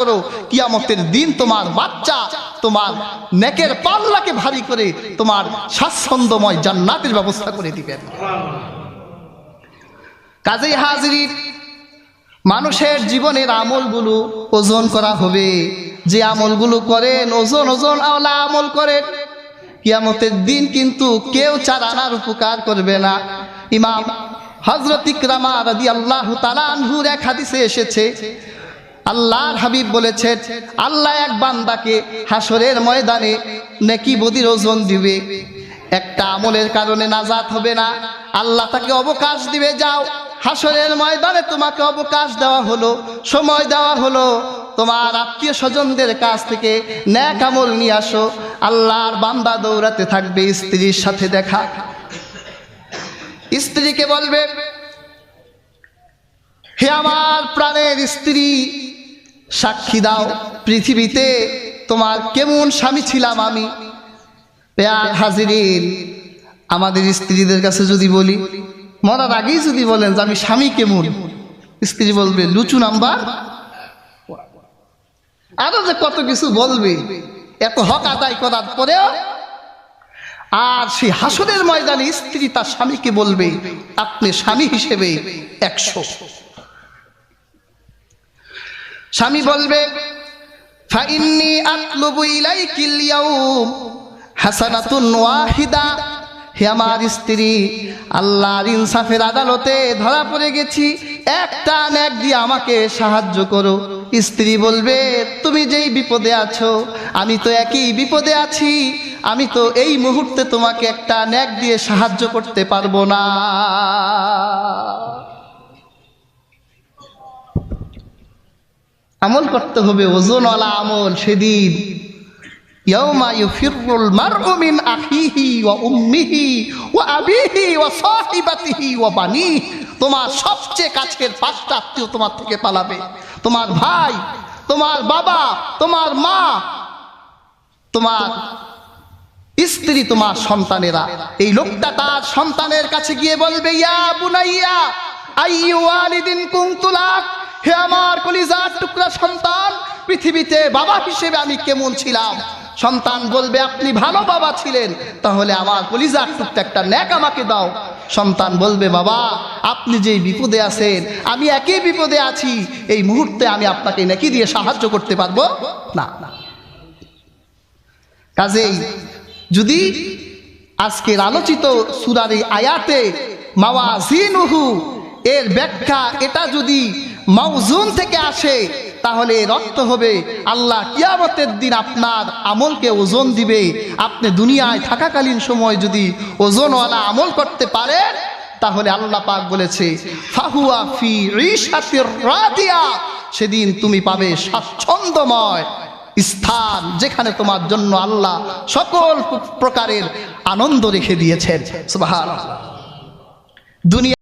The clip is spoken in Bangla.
করো, কিয়ামতের দিন তোমার বাচ্চা তোমার নেকের পাল্লাকে ভারী করে তোমার স্বাচ্ছন্দ্যময় জান্নাতের ব্যবস্থা করে দিবেন। কাজেই হাজির, মানুষের জীবনের আমলগুলো ওজন করা হবে। যে আমলগুলো করেন ওজন আওলা আমল করেন, কিয়ামতের দিন কিন্তু কেউ 4 আনার উপকার করবে না। ইমাম হযরত ইকরামা রাদিয়াল্লাহু তাআলা আনহুর এক হাদিসে এসেছে, আল্লাহর হাবিব বলেছেন, আল্লাহ এক বান্দাকে হাসরের ময়দানে নেকি বদির ওজন দিবে। একটা আমলের কারণে নাজাত হবে না, আল্লাহ তাকে অবকাশ দিবে, যাও হাসরের ময়দানে তোমাকে অবকাশ দেওয়া হলো, সময় দেওয়া হলো, তোমার আত্মীয় স্বজনদের কাছ থেকে নেক আমল নিয়ে আসো। আল্লাহর বান্দা দৌড়াতে থাকবে, স্ত্রীর সাথে দেখা, স্ত্রীকে বলবে, হে আমার প্রাণের স্ত্রী, সাক্ষী দাও পৃথিবীতে তোমার কেমন স্বামী ছিলাম আমি। পেয়ার হাজিরিন, আমাদের স্ত্রীদের কাছে যদি বলি, মরার আগেই যদি বলেন যে আমি স্বামী কেমন, স্ত্রী বলবে লুচু নাম্বার, আরো যে কত কিছু বলবে, এত হক আদায় করার পরেও। আর সেই হাসরের ময়দানে স্ত্রী তার স্বামীকে বলবে, আপনি স্বামী হিসেবে 100। স্বামী বলবে, ফাইন্নী আতলুবু ইলাইকিল ইয়াউম হাসানাতুন ওয়াহিদা। হে আমার স্ত্রী, আল্লাহর ইনসাফের আদালতে ধরা পড়ে গেছি, একটা নেক দিয়ে আমাকে সাহায্য করো। স্ত্রী বলবে, তুমি যেই বিপদে আছো আমি তো একই বিপদে আছি, আমি তো এই মুহূর্তে তোমাকে একটা নেক দিয়ে সাহায্য করতে পারবো না। আমল করতে হবে, ওজনওয়ালা আমল। সেদিন ইয়াউমা ইউফিরুল মারউ মিন আখিহি ওয়া উম্মিহি ওয়া আবিহি ওয়া সাহিবাতিহি ওয়া বানিহি। তোমার সবচেয়ে কাছের 5টা আত্মীয় তোমার থেকে পালাবে, তোমার ভাই, তোমার বাবা, তোমার মা, তোমার স্ত্রী, তোমার সন্তানেরা। এই লোকটা তার সন্তানের কাছে গিয়ে বলবে, ইয়া বুনাইয়া আইয়ু ওয়ালিদিন কুনতু লাক। হে আমার কলিজার টুকরা সন্তান, পৃথিবীতে বাবা হিসেবে আমি কেমন ছিলাম? সন্তান বলবে, আপনি ভালো বাবা ছিলেন, তাহলে আমার কলিজার টুকরা একটা নেক আমাকে দাও। সন্তান বলবে, বাবা আপনি যেই বিপদে আছেন আমি একই বিপদে আছি, এই মুহূর্তে আমি আপনাকে নেকি দিয়ে সাহায্য করতে পারবো না। কাজেই যদি আজকের আলোচিত সূরার এই আয়াতে মাওয়াজিনুহু এর ব্যাখ্যা এটা যদি মাউজুন থেকে আসে, তাহলে এর অর্থ হবে আল্লাহ কিয়ামতের দিন আপনার আমলকে ওজন দিবে। আপনি দুনিয়ায় থাকাকালীন সময় যদি ওজনওয়ালা আমল করতে পারেন, তাহলে আল্লাহ পাক বলেছে ফাহুয়া ফি ঈশাতির রাদিয়া, সেদিন তুমি পাবে স্বাচ্ছন্দ্যময় স্থান, যেখানে তোমার জন্য আল্লাহ সকল প্রকারের আনন্দ রেখে দিয়েছেন। সুবহানাল্লাহ। দুনিয়া